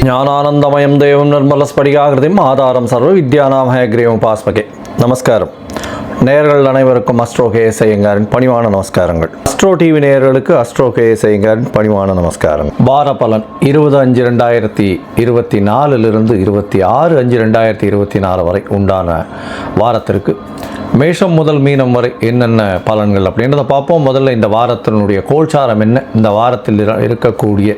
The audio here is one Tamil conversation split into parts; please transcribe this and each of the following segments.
ஞானானந்தமயம் தேவம் நிர்மலஸ்படிகாகிருதிம் ஆதாரம் சர்வ வித்யானாம் ஹயக்ரீவம் உபாஸ்மகே. நமஸ்காரம். நேயர்கள் அனைவருக்கும் அஸ்ட்ரோ கேஎஸ் ஐயங்காரின் பணிவான நமஸ்காரங்கள். அஸ்ட்ரோ டிவி நேயர்களுக்கு அஸ்ட்ரோ கேஎஸ் ஐயங்காரின் பணிவான நமஸ்காரங்கள். வார பலன் 20/5/2024 26/5/2024 வரை உண்டான வாரத்திற்கு மேஷம் முதல் மீனம் வரை என்னென்ன பலன்கள் அப்படின்றத பார்ப்போம். முதல்ல இந்த வாரத்தினுடைய கோல்சாரம் என்ன, இந்த வாரத்தில் இருக்கக்கூடிய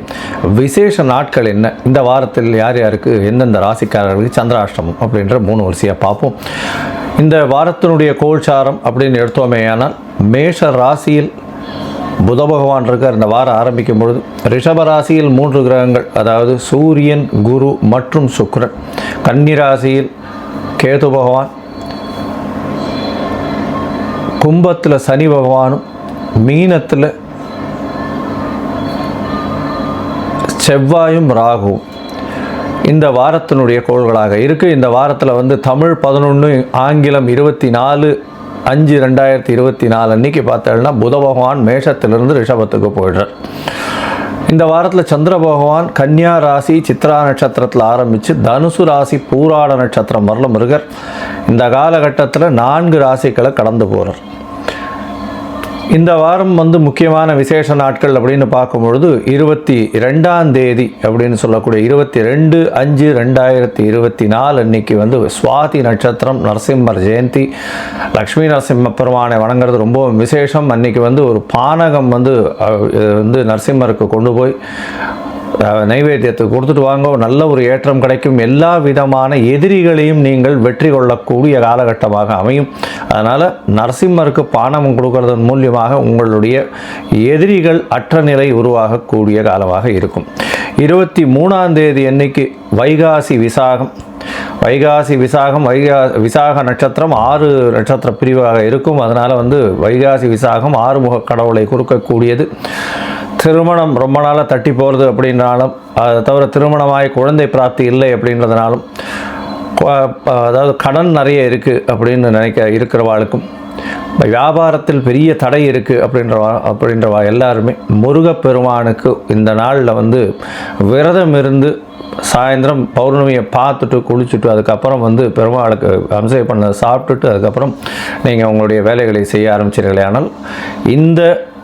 விசேஷ நாட்கள் என்ன, இந்த வாரத்தில் யார் யாருக்கு எந்தெந்த ராசிக்காரர்களுக்கு சந்திராஷ்டமம் அப்படின்ற 3 வரிசையாக பார்ப்போம். இந்த வாரத்தினுடைய கோல்சாரம் அப்படின்னு எடுத்தோமேயானால் மேஷ ராசியில் புத பகவான் இருக்கார். இந்த வாரம் ஆரம்பிக்கும் பொழுது ரிஷப ராசியில் 3 கிரகங்கள், அதாவது சூரியன், குரு மற்றும் சுக்கிரன். கன்னி ராசியில் கேது பகவான், கும்பத்தில் சனி பகவானும், மீனத்தில் செவ்வாயும் ராகுவும் இந்த வாரத்தினுடைய கோள்களாக இருக்குது. இந்த வாரத்தில் தமிழ் 11, ஆங்கிலம் 24/5/2024 அன்றைக்கி பார்த்தோம்னா புத பகவான் மேஷத்திலிருந்து ரிஷபத்துக்கு போயிடுறார். இந்த வாரத்தில் சந்திர பகவான் கன்னியா ராசி சித்ரா நட்சத்திரத்தில் ஆரம்பித்து தனுசு ராசி பூராட நட்சத்திரம் வரலும் இருக்கார். இந்த காலகட்டத்தில் 4 ராசிகளை கடந்து போகிறார். இந்த வாரம் முக்கியமான விசேஷ நாட்கள் அப்படின்னு பார்க்கும்பொழுது 22ஆம் தேதி அப்படின்னு சொல்லக்கூடிய 22/5/2024 அன்னைக்கு சுவாதி நட்சத்திரம், நரசிம்மர் ஜெயந்தி, லக்ஷ்மி நரசிம்ம பெருமானை வணங்குறது ரொம்ப விசேஷம். அன்னைக்கு ஒரு பானகம் நரசிம்மருக்கு கொண்டு போய் நைவேத்தியத்துக்கு கொடுத்துட்டு வாங்க, நல்ல ஒரு ஏற்றம் கிடைக்கும். எல்லா விதமான எதிரிகளையும் நீங்கள் வெற்றி கொள்ளக்கூடிய காலகட்டமாக அமையும். அதனால் நரசிம்மருக்கு பானம் கொடுக்கறதன் மூலியமாக உங்களுடைய எதிரிகள் அற்ற நிலை உருவாகக்கூடிய காலமாக இருக்கும். 23ஆம் தேதி அன்னைக்கு வைகாசி விசாகம். விசாக நட்சத்திரம் 6 நட்சத்திர பிரிவாக இருக்கும். அதனால் வைகாசி விசாகம் ஆறுமுக கடவுளை கொடுக்கக்கூடியது. திருமணம் ரொம்ப நாளாக தட்டி போகிறது அப்படின்னாலும், அதை தவிர திருமணமாகி குழந்தை பிராப்தி இல்லை அப்படின்றதுனாலும், அதாவது கடன் நிறைய இருக்குது அப்படின்னு இருக்கிறவாளுக்கும், வியாபாரத்தில் பெரிய தடை இருக்குது அப்படின்றவா எல்லாருமே முருகப்பெருமானுக்கு இந்த நாளில் விரதம் இருந்து சாயந்தரம் பௌர்ணமியை பார்த்துட்டு குளிச்சுட்டு அதுக்கப்புறம் பெருமாளுக்கு அம்சை பண்ண சாப்பிட்டுட்டு அதுக்கப்புறம் நீங்கள் உங்களுடைய வேலைகளை செய்ய ஆரம்பிச்சிருங்களே. ஆனால் இந்த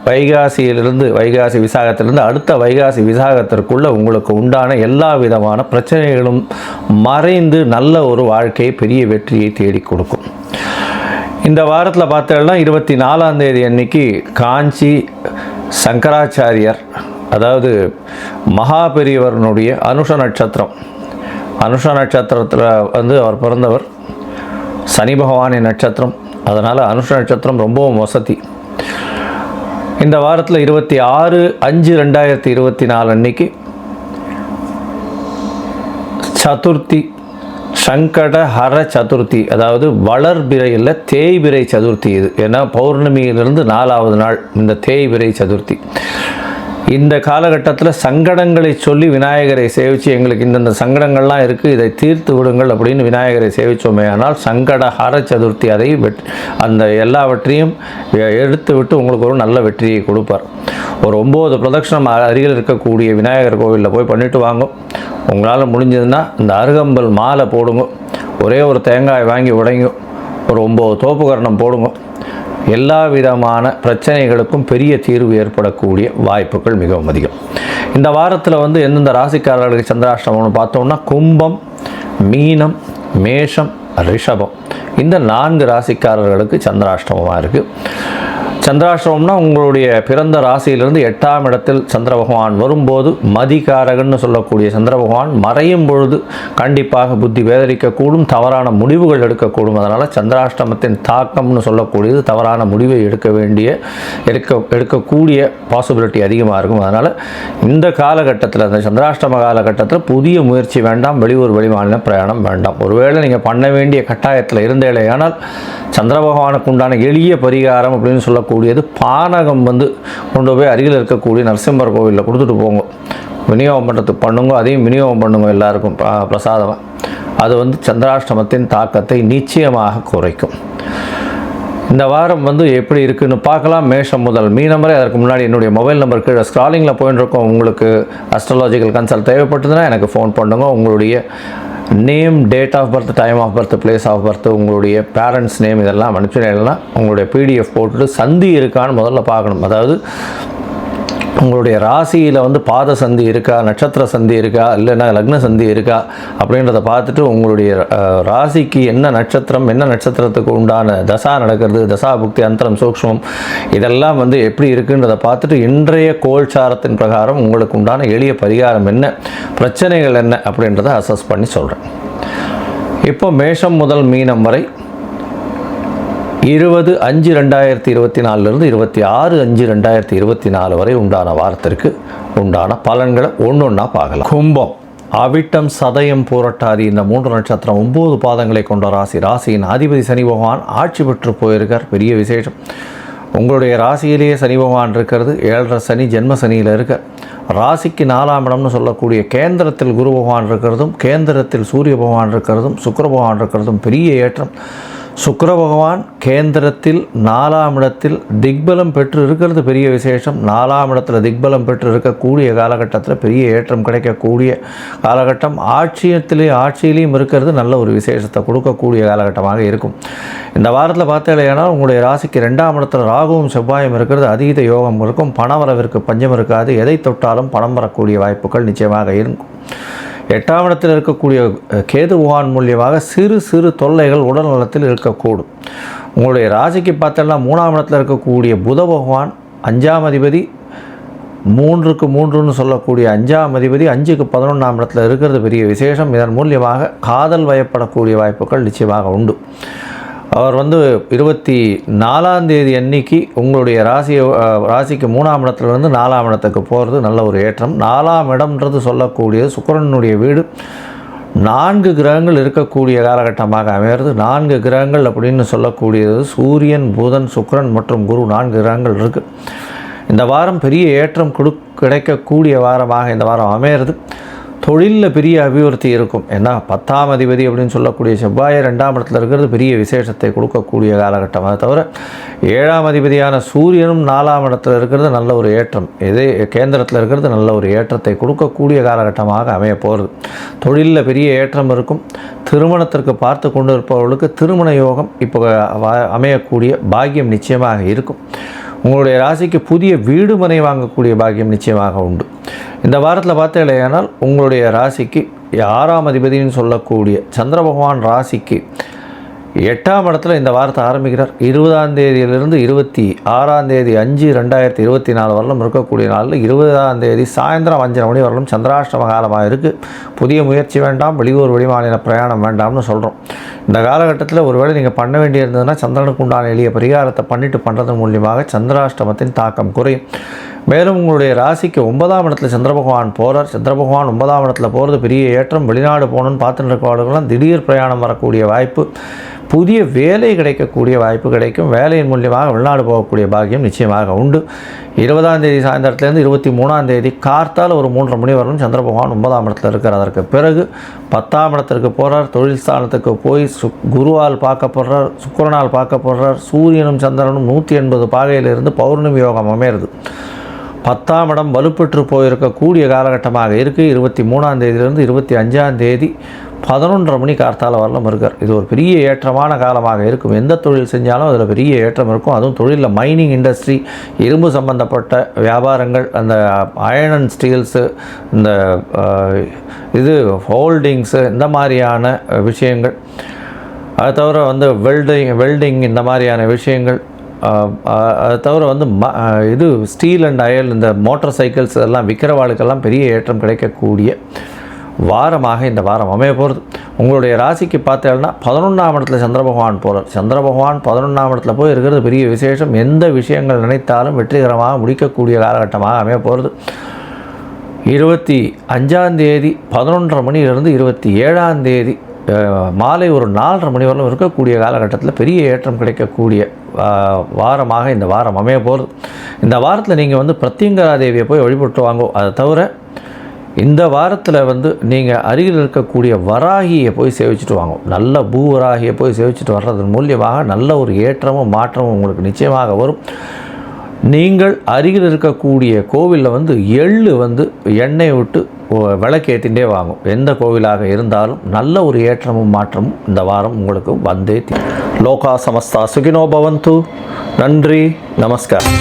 வைகாசி விசாகத்திலிருந்து அடுத்த வைகாசி விசாகத்திற்குள்ளே உங்களுக்கு உண்டான எல்லா விதமான பிரச்சனைகளும் மறைந்து நல்ல ஒரு வாழ்க்கையை, பெரிய வெற்றியை தேடி கொடுக்கும். இந்த வாரத்தில் பார்த்தோம்னா 24ஆம் தேதி அன்னைக்கு காஞ்சி சங்கராச்சாரியர், அதாவது மகாபெரியவரனுடைய அனுஷ நட்சத்திரத்தில் அவர் பிறந்தவர். சனி பகவானின் நட்சத்திரம், அதனால் அனுஷ நட்சத்திரம் ரொம்பவும் வசதி. இந்த வாரத்தில் 26/5/2024 அன்னைக்கு சதுர்த்தி, சங்கடஹர சதுர்த்தி, அதாவது வளர்பிறை இல்லை தேய்பிறை சதுர்த்தி. இது ஏன்னா பௌர்ணமியிலிருந்து 4ஆவது நாள் இந்த தேய்பிறை சதுர்த்தி. இந்த காலகட்டத்தில் சங்கடங்களை சொல்லி விநாயகரை சேவித்து, எங்களுக்கு இந்தந்த சங்கடங்கள்லாம் இருக்குது, இதை தீர்த்து விடுங்கள் அப்படின்னு விநாயகரை சேவித்தோமே ஆனால் சங்கடஹர சதுர்த்தி அதை அந்த எல்லாவற்றையும் எடுத்து விட்டு உங்களுக்கு ஒரு நல்ல வெற்றியை கொடுப்பார். ஒரு 9 பிரதட்சணம் அருகில் இருக்கக்கூடிய விநாயகர் கோவிலில் போய் பண்ணிட்டு வாங்க. உங்களால் முடிஞ்சதுன்னா இந்த அருகம்பல் மாலை போடுங்க, ஒரே ஒரு தேங்காய் வாங்கி உடைங்க, ஒரு 9 தோப்புக்கரணம் போடுங்க. எல்லா விதமான பிரச்சனைகளுக்கும் பெரிய தீர்வு ஏற்படக்கூடிய வாய்ப்புகள் மிகவும் அதிகம். இந்த வாரத்தில் எந்தெந்த ராசிக்காரர்களுக்கு சந்திராஷ்டமம்னு பார்த்தோம்னா கும்பம், மீனம், மேஷம், ரிஷபம், இந்த 4 ராசிக்காரர்களுக்கு சந்திராஷ்டமமாக இருக்குது. சந்திராஷ்டமம்னா உங்களுடைய பிறந்த ராசியிலிருந்து 8ஆம் இடத்தில் சந்திர பகவான் வரும்போது மதிகாரகன்னு சொல்லக்கூடிய சந்திர பகவான் மறையும் பொழுது கண்டிப்பாக புத்தி வேதரிக்கக்கூடும், தவறான முடிவுகள் எடுக்கக்கூடும். அதனால் சந்திராஷ்டமத்தின் தாக்கம்னு சொல்லக்கூடியது தவறான முடிவை எடுக்கக்கூடிய பாசிபிலிட்டி அதிகமாக இருக்கும். அதனால் இந்த காலகட்டத்தில், அந்த சந்திராஷ்டம காலகட்டத்தில் புதிய முயற்சி வேண்டாம், வெளியூர் வெளிமாநில பிரயாணம் வேண்டாம். ஒருவேளை நீங்கள் பண்ண வேண்டிய கட்டாயத்தில் இருந்தேலையானால் சந்திர பகவானுக்கு உண்டான எளிய பரிகாரம் அப்படின்னு சொல்லக்கூடியது பானகம் கொண்டு போய் அருகில் இருக்கக்கூடிய நரசிம்மர் கோவிலில் கொடுத்துட்டு போங்க, விநியோகம் பண்ணுறதுக்கு பண்ணுங்க, அதையும் விநியோகம் பண்ணுங்க எல்லாருக்கும் பிரசாதமாக. அது சந்திராஷ்டமத்தின் தாக்கத்தை நிச்சயமாக குறைக்கும். இந்த வாரம் வந்து எப்படி இருக்குன்னு பார்க்கலாம். மேஷம் முதல் மீனம் வரை. அதற்கு முன்னாடி என்னுடைய மொபைல் நம்பர் கீழே ஸ்க்ராலிங்கில் போயின்னு இருக்கோம். உங்களுக்கு அஸ்ட்ராலாஜிக்கல் கன்சல்ட் தேவைப்பட்டதுன்னா எனக்கு ஃபோன் பண்ணுங்க. உங்களுடைய name, date of birth, time of birth, place of birth, உங்களுடைய பேரண்ட்ஸ் நேம் இதெல்லாம் அனுப்பிச்சுனா உங்களுடைய பிடிஎஃப் போட்டுட்டு சந்தி இருக்கான்னு முதல்ல பார்க்கணும். அதாவது உங்களுடைய ராசியில் வந்து பாத சந்தி இருக்கா, நட்சத்திர சந்தி இருக்கா, இல்லைன்னா லக்ன சந்தி இருக்கா அப்படின்றத பார்த்துட்டு உங்களுடைய ராசிக்கு என்ன நட்சத்திரம், என்ன நட்சத்திரத்துக்கு உண்டான தசா நடக்கிறது, தசா புக்தி அந்தரம் சூக்ஷ்மம் இதெல்லாம் வந்து எப்படி இருக்குன்றதை பார்த்துட்டு இன்றைய கோல்சாரத்தின் பிரகாரம் உங்களுக்கு உண்டான எளிய பரிகாரம் என்ன, பிரச்சனைகள் என்ன அப்படின்றத அசஸ் பண்ணி சொல்கிறேன். இப்போ மேஷம் முதல் மீனம் வரை 20/5/2024 26/5/2024 வரை உண்டான வாரத்திற்கு உண்டான பலன்களை ஒன்றொன்னா பார்க்கலாம். கும்பம், அவிட்டம், சதயம், பூரட்டாதி இந்த 3 நட்சத்திரம் 9 பாதங்களை கொண்ட ராசி. ராசியின் அதிபதி சனி பகவான் ஆட்சி பெற்று போயிருக்கார். பெரிய விசேஷம். உங்களுடைய ராசியிலேயே சனி பகவான் இருக்கிறது. 7.5 சனி ஜென்ம சனியில் இருக்க. ராசிக்கு 4ஆம் இடம்னு சொல்லக்கூடிய கேந்திரத்தில் குரு பகவான் இருக்கிறதும், கேந்திரத்தில் சூரிய பகவான் இருக்கிறதும், சுக்கிர பகவான் இருக்கிறதும் பெரிய ஏற்றம். சுக்கிர பகவான் கேந்திரத்தில் 4ஆம் இடத்தில் திக்பலம் பெற்று இருக்கிறது பெரிய விசேஷம். 4ஆம் இடத்துல திக்பலம் பெற்று இருக்கக்கூடிய காலகட்டத்தில் பெரிய ஏற்றம் கிடைக்கக்கூடிய காலகட்டம். ஆட்சியிலையும் இருக்கிறது நல்ல ஒரு விசேஷத்தை கொடுக்கக்கூடிய காலகட்டமாக இருக்கும். இந்த வாரத்தில் பார்த்தீங்கன்னா உங்களுடைய ராசிக்கு 2ஆம் இடத்துல ராகுவும் செவ்வாயும் இருக்கிறது. அதீத யோகம் இருக்கும். பணவரவிற்கு பஞ்சம் இருக்காது. எதை தொட்டாலும் பணம் வரக்கூடிய வாய்ப்புகள் நிச்சயமாக இருக்கும். 8ஆம் இடத்தில் இருக்கக்கூடிய கேது பகவான் மூலியமாக சிறு தொல்லைகள் உடல் நலத்தில் இருக்கக்கூடும். உங்களுடைய ராசிக்கு பார்த்தோம்னா 3ஆம் இடத்தில் இருக்கக்கூடிய புத பகவான் 5ஆம் அதிபதி, 3க்கு 3ன்னு சொல்லக்கூடிய 5ஆம் அதிபதி 5க்கு 11ஆம் இடத்துல இருக்கிறது பெரிய விசேஷம். இதன் மூலியமாக காதல் வயப்படக்கூடிய வாய்ப்புகள் நிச்சயமாக உண்டு. அவர் வந்து 24ஆம் தேதி அன்னைக்கு உங்களுடைய ராசிக்கு 3ஆம் இடத்துலேருந்து 4ஆம் இடத்துக்கு போகிறது நல்ல ஒரு ஏற்றம். 4ஆம் இடம்ன்றது சொல்லக்கூடியது சுக்கிரனுடைய வீடு. 4 கிரகங்கள் இருக்கக்கூடிய காலகட்டமாக அமைகிறது. 4 கிரகங்கள் அப்படின்னு சொல்லக்கூடியது சூரியன், புதன், சுக்கிரன் மற்றும் குரு 4 கிரகங்கள் இருக்குது. இந்த வாரம் பெரிய ஏற்றம் கிடைக்கக்கூடிய வாரமாக இந்த வாரம் அமையிறது. தொழிலில் பெரிய அபிவிருத்தி இருக்கும். ஏன்னா 10ஆம் அதிபதி அப்படின்னு சொல்லக்கூடிய செவ்வாய் 2ஆம் இடத்துல இருக்கிறது பெரிய விசேஷத்தை கொடுக்கக்கூடிய காலகட்டம். அதை தவிர 7ஆம் அதிபதியான சூரியனும் 4ஆம் இடத்துல இருக்கிறது நல்ல ஒரு ஏற்றம். இதே கேந்திரத்தில் இருக்கிறது நல்ல ஒரு ஏற்றத்தை கொடுக்கக்கூடிய காலகட்டமாக அமைய போகிறது. தொழிலில் பெரிய ஏற்றம் இருக்கும். திருமணத்திற்கு பார்த்து கொண்டு இருப்பவர்களுக்கு திருமண யோகம் இப்போ அமையக்கூடிய பாக்கியம் நிச்சயமாக இருக்கும். உங்களுடைய ராசிக்கு புதிய வீடு மனை வாங்கக்கூடிய பாக்கியம் நிச்சயமாக உண்டு. இந்த வாரத்தில் பார்த்தீங்கன்னா உங்களுடைய ராசிக்கு 6ஆம் அதிபதினு சொல்லக்கூடிய சந்திர பகவான் ராசிக்கு 8ஆம் இடத்துல இந்த வாரத்தை ஆரம்பிக்கிறார். 20ஆம் தேதியிலிருந்து 26ஆம் தேதி 5/2024 வரலும் இருக்கக்கூடிய நாளில் 20ஆம் தேதி சாயந்தரம் 5:30 மணி வரலும் சந்திராஷ்டம காலமாக இருக்குது. புதிய முயற்சி வேண்டாம், வெளியூர் வெளிமாநில பிரயாணம் வேண்டாம்னு சொல்கிறோம். இந்த காலகட்டத்தில் ஒருவேளை நீங்கள் பண்ண வேண்டியிருந்ததுன்னா சந்திரனுக்கு உண்டான எளிய பரிகாரத்தை பண்ணுறது மூலியமாக சந்திராஷ்டமத்தின் தாக்கம் குறையும். மேலும் உங்களுடைய ராசிக்கு 9ஆம் இடத்துல சந்திர பகவான் போகிறார். சந்திர பகவான் 9ஆம் இடத்துல போகிறது பெரிய ஏற்றம். வெளிநாடு போகணுன்னு பார்த்துட்டு இருக்கவர்களுக்கெல்லாம் திடீர் பிரயாணம் வரக்கூடிய வாய்ப்பு, புதிய வேலை கிடைக்கக்கூடிய வாய்ப்பு கிடைக்கும். வேலையின் மூலியமாக வெளிநாடு போகக்கூடிய பாக்கியம் நிச்சயமாக உண்டு. 20ஆம் தேதி சாயந்தரத்துலேருந்து 23ஆம் தேதி கார்த்தால் ஒரு 3:30 மணி வரணும் சந்திர பகவான் 9ஆம் இடத்துல இருக்கிறார். அதற்கு பிறகு 10ஆம் இடத்திற்கு போகிறார். தொழில் ஸ்தானத்துக்கு போய் குருவால் பார்க்கப்படுறார், சுக்கிரனால் பார்க்கப்படுறார். சூரியனும் சந்திரனும் 180 பாகையிலிருந்து பௌர்ணமி யோகம் அமையிறது. 10ஆம் இடம் வலுப்பெற்று போயிருக்கக்கூடிய காலகட்டமாக இருக்குது. 23ஆம் தேதியிலிருந்து 25ஆம் தேதி 11:30 மணி கார்த்தால வரலும் இருக்கார். இது ஒரு பெரிய ஏற்றமான காலமாக இருக்கும். எந்த தொழில் செஞ்சாலும் அதில் பெரிய ஏற்றம் இருக்கும். அதுவும் தொழிலில் மைனிங் இண்டஸ்ட்ரி, இரும்பு சம்பந்தப்பட்ட வியாபாரங்கள், அந்த அயர்ன் அண்ட் ஸ்டீல்ஸு, இந்த ஹோல்டிங்ஸு, இந்த மாதிரியான விஷயங்கள், அதை தவிர வந்து வெல்டிங் இந்த மாதிரியான விஷயங்கள், அதை தவிர வந்து ஸ்டீல் அண்ட் அயல், இந்த மோட்டார் சைக்கிள்ஸ் இதெல்லாம் விற்கிறவாளுக்கெல்லாம் பெரிய ஏற்றம் கிடைக்கக்கூடிய வாரமாக இந்த வாரம் அமைய போகிறது. உங்களுடைய ராசிக்கு பார்த்தீங்கன்னா 11ஆம் இடத்துல சந்திர பகவான் போகிறார். சந்திர பகவான் 11ஆம் இடத்துல போய் இருக்கிறது பெரிய விசேஷம். எந்த விஷயங்கள் நினைத்தாலும் வெற்றிகரமாக முடிக்கக்கூடிய காலகட்டமாக அமைய போகிறது. 25ஆம் தேதி 11:30 மணியிலிருந்து 27ஆம் தேதி மாலை ஒரு 4:30 மணி வரலும் இருக்கக்கூடிய காலகட்டத்தில் பெரிய ஏற்றம் கிடைக்கக்கூடிய வாரமாக இந்த வாரம் அமைய போகிறது. இந்த வாரத்தில் நீங்கள் வந்து பிரத்யங்கரா தேவியை போய் வழிபட்டு வாங்க. அதை தவிர இந்த வாரத்தில் வந்து நீங்கள் அருகில் இருக்கக்கூடிய வராகியை போய் சேவிச்சுட்டு வாங்க. நல்ல பூவராகியை போய் சேவிச்சுட்டு வர்றதன் மூலியமாக நல்ல ஒரு ஏற்றமும் மாற்றமும் உங்களுக்கு நிச்சயமாக வரும். நீங்கள் அருகில் இருக்கக்கூடிய கோவிலில் வந்து எள்ளு வந்து எண்ணெய் விட்டு விளக்கேற்றிகிட்டே வாங்கும். எந்த கோவிலாக இருந்தாலும் நல்ல ஒரு ஏற்றமும் மாற்றமும் இந்த வாரம் உங்களுக்கு வந்தே லோகா சமஸ்தா சுகினோ பவந்து. நன்றி, நமஸ்காரம்.